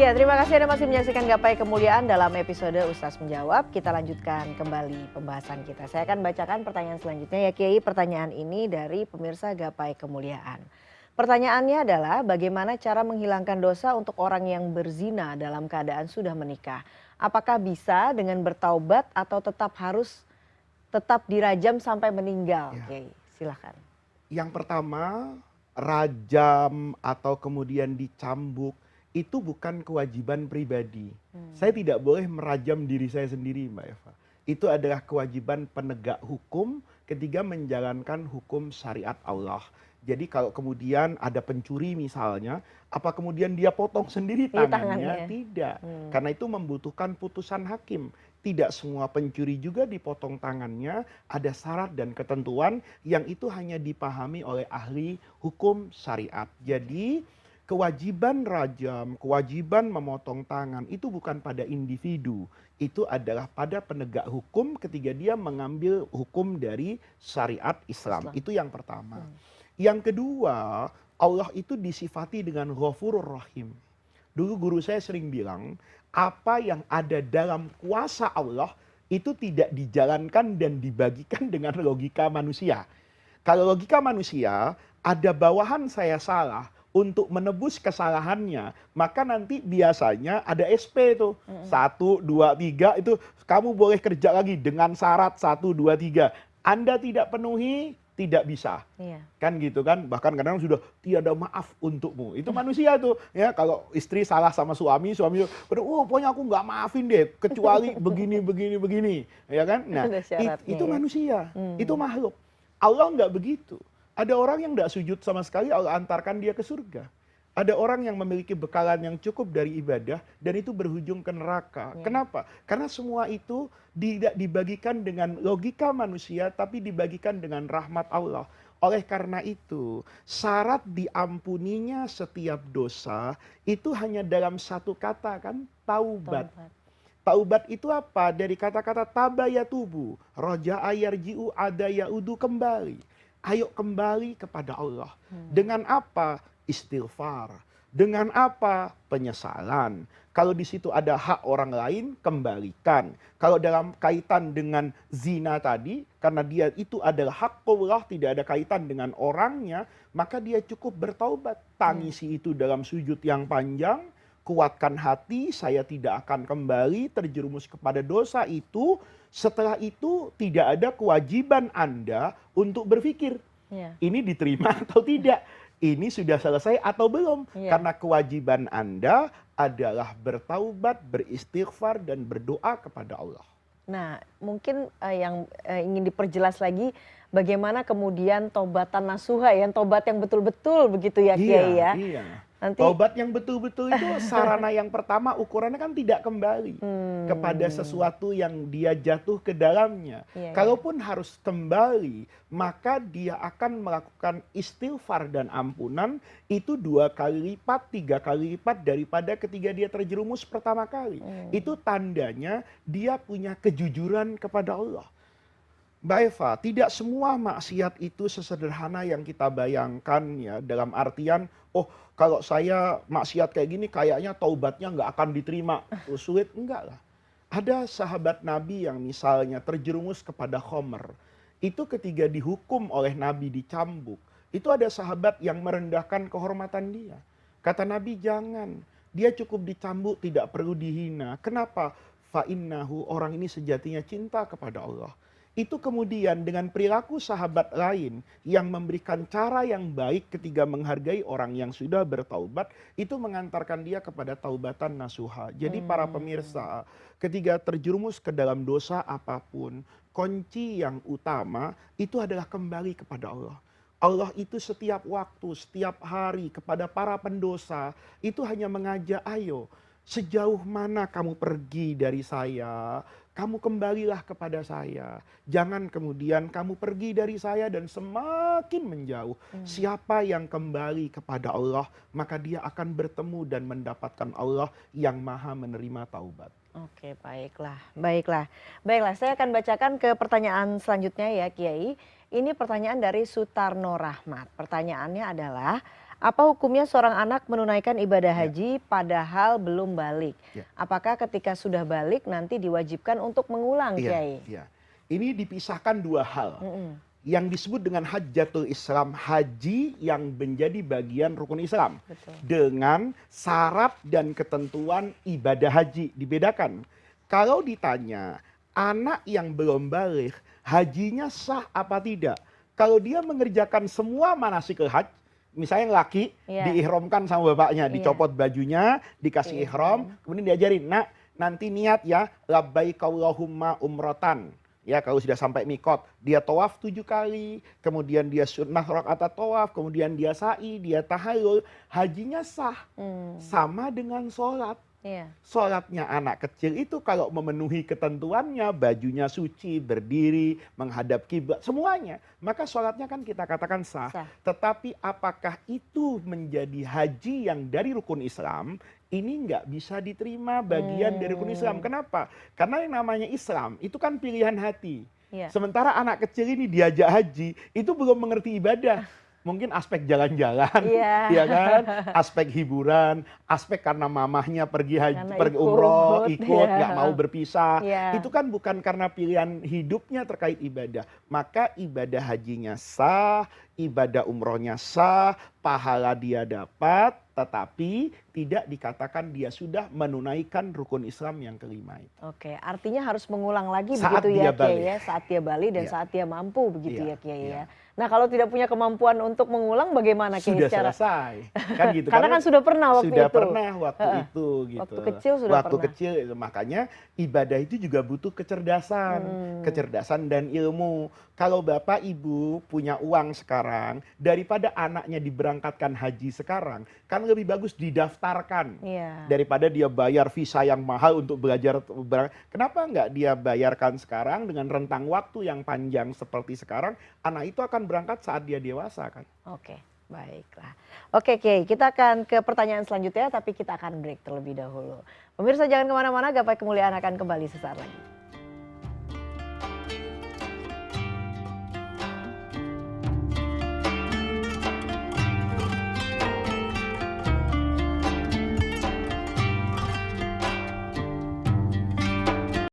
Ya, terima kasih Anda masih menyaksikan Gapai Kemuliaan dalam episode Ustaz Menjawab. Kita lanjutkan kembali pembahasan kita. Saya akan bacakan pertanyaan selanjutnya ya Kiai. Pertanyaan ini dari pemirsa Gapai Kemuliaan. Pertanyaannya adalah bagaimana cara menghilangkan dosa untuk orang yang berzina dalam keadaan sudah menikah? Apakah bisa dengan bertaubat atau tetap dirajam sampai meninggal? Ya. Kiai, silakan. Yang pertama, rajam atau kemudian dicambuk itu bukan kewajiban pribadi. Saya tidak boleh merajam diri saya sendiri, Mbak Eva. Itu adalah kewajiban penegak hukum ketika menjalankan hukum syariat Allah. Jadi kalau kemudian ada pencuri misalnya, apa kemudian dia potong sendiri Iya, tangannya? tangannya. Tidak. Karena itu membutuhkan putusan hakim. Tidak semua pencuri juga dipotong tangannya, ada syarat dan ketentuan yang itu hanya dipahami oleh ahli hukum syariat. Jadi kewajiban rajam, kewajiban memotong tangan itu bukan pada individu. Itu adalah pada penegak hukum ketika dia mengambil hukum dari syariat Islam. Itu yang pertama. Yang kedua, Allah itu disifati dengan Ghafurur Rahim. Dulu guru saya sering bilang, apa yang ada dalam kuasa Allah itu tidak dijalankan dan dibagikan dengan logika manusia. Kalau logika manusia, ada bawahan saya salah, untuk menebus kesalahannya, maka nanti biasanya ada SP itu. 1, 2, 3 itu kamu boleh kerja lagi dengan syarat 1, 2, 3. Anda tidak penuhi, tidak bisa. Iya. Kan gitu kan, bahkan kadang sudah tiada maaf untukmu. Itu manusia tuh ya. Kalau istri salah sama suami pokoknya aku nggak maafin deh kecuali begini ya kan. Nah Ada syaratnya itu ya. manusia, itu makhluk. Allah nggak begitu. Ada orang yang nggak sujud sama sekali, Allah antarkan dia ke surga. Ada orang yang memiliki bekalan yang cukup dari ibadah dan itu berujung ke neraka. Kenapa? Karena semua itu tidak dibagikan dengan logika manusia tapi dibagikan dengan rahmat Allah. Oleh karena itu, syarat diampuninya setiap dosa itu hanya dalam satu kata kan, taubat. Taubat itu apa? Dari kata-kata taba ya tubu, roja ayarjiu ada yaudu, kembali. Ayo kembali kepada Allah. Dengan apa? Istighfar. Dengan apa? Penyesalan. Kalau di situ ada hak orang lain, kembalikan. Kalau dalam kaitan dengan zina tadi, karena dia itu adalah haqqullah, tidak ada kaitan dengan orangnya, maka dia cukup bertaubat. Tangisi itu dalam sujud yang panjang, kuatkan hati, saya tidak akan kembali terjerumus kepada dosa itu. Setelah itu tidak ada kewajiban Anda untuk berpikir, ini diterima atau tidak, ini sudah selesai atau belum. Karena kewajiban Anda adalah bertaubat, beristighfar, dan berdoa kepada Allah. Nah, mungkin yang ingin diperjelas lagi, bagaimana kemudian taubatan nasuha, yang tobat yang betul-betul begitu ya Kiai ya. Iya. Nanti Taubat yang betul-betul itu sarana yang pertama ukurannya kan tidak kembali kepada sesuatu yang dia jatuh ke dalamnya. Kalaupun harus kembali, maka dia akan melakukan istighfar dan ampunan itu 2 kali lipat, 3 kali lipat daripada ketika dia terjerumus pertama kali. Itu tandanya dia punya kejujuran kepada Allah. Mbak Eva, tidak semua maksiat itu sesederhana yang kita bayangkan ya, dalam artian, oh kalau saya maksiat kayak gini kayaknya taubatnya nggak akan diterima. Sulit, enggak lah. Ada sahabat Nabi yang misalnya terjerumus kepada khomer. Itu ketika dihukum oleh Nabi dicambuk, itu ada sahabat yang merendahkan kehormatan dia. Kata Nabi, jangan. Dia cukup dicambuk, tidak perlu dihina. Kenapa? Fa'innahu, orang ini sejatinya cinta kepada Allah. Itu kemudian dengan perilaku sahabat lain yang memberikan cara yang baik ketika menghargai orang yang sudah bertaubat, itu mengantarkan dia kepada taubatan nasuha. Jadi para pemirsa, ketika terjerumus ke dalam dosa apapun, kunci yang utama itu adalah kembali kepada Allah. Allah itu setiap waktu, setiap hari kepada para pendosa itu hanya mengajak, ayo sejauh mana kamu pergi dari saya, kamu kembalilah kepada saya. Jangan kemudian kamu pergi dari saya dan semakin menjauh. Siapa yang kembali kepada Allah, maka dia akan bertemu dan mendapatkan Allah yang maha menerima taubat. Oke, baiklah. Baiklah. Baiklah, saya akan bacakan ke pertanyaan selanjutnya ya Kiai. Ini pertanyaan dari Sutarno Rahmat. Pertanyaannya adalah, Apa hukumnya seorang anak menunaikan ibadah haji padahal belum balik? Ya. Apakah ketika sudah balik nanti diwajibkan untuk mengulang, Kiai? Iya. Ini dipisahkan dua hal. Mm-mm. Yang disebut dengan Hajjatul Islam, haji yang menjadi bagian rukun Islam. Betul. Dengan syarat dan ketentuan ibadah haji dibedakan. Kalau ditanya, anak yang belum balik, hajinya sah apa tidak? Kalau dia mengerjakan semua manasikul haji, misalnya laki diihramkan sama bapaknya, dicopot bajunya, dikasih ihram, kemudian diajarin, nak nanti niat ya, labbaik Allahumma umrotan. Ya kalau sudah sampai mikot, dia tawaf 7 kali, kemudian dia sunnah rakaat tawaf, kemudian dia sa'i, dia tahallul, hajinya sah. Sama dengan sholat. Sholatnya anak kecil itu kalau memenuhi ketentuannya, bajunya suci, berdiri, menghadap kiblat, semuanya, maka sholatnya kan kita katakan sah. Tetapi apakah itu menjadi haji yang dari rukun Islam? Ini nggak bisa diterima bagian dari rukun Islam. Kenapa? Karena yang namanya Islam itu kan pilihan hati. Sementara anak kecil ini diajak haji, itu belum mengerti ibadah. Mungkin aspek jalan-jalan, ya kan? Aspek hiburan, aspek karena mamahnya pergi haji, pergi umroh, ikut, nggak mau berpisah. Itu kan bukan karena pilihan hidupnya terkait ibadah. Maka ibadah hajinya sah, ibadah umrohnya sah, pahala dia dapat, tetapi tidak dikatakan dia sudah menunaikan rukun Islam yang kelima itu. Oke, artinya harus mengulang lagi saat begitu ya, Kiai ya, saat dia balik dan Iya. saat dia mampu begitu ya, Kiai Iya. ya. Nah, kalau tidak punya kemampuan untuk mengulang bagaimana, Kiai? Sudah selesai, kan gitu. Karena kan sudah pernah waktu sudah itu. pernah waktu itu gitu. Waktu kecil sudah waktu pernah. kecil itu. Makanya ibadah itu juga butuh kecerdasan, kecerdasan dan ilmu. Kalau Bapak Ibu punya uang sekarang, daripada anaknya diberangkatkan haji sekarang, kan lebih bagus didaftarkan. Daripada dia bayar visa yang mahal untuk belajar. Kenapa enggak dia bayarkan sekarang dengan rentang waktu yang panjang seperti sekarang, anak itu akan berangkat saat dia dewasa kan. Oke, baiklah. Oke, Kiai, kita akan ke pertanyaan selanjutnya, tapi kita akan break terlebih dahulu. Pemirsa jangan kemana-mana, Gapai Kemuliaan akan kembali sesaat lagi.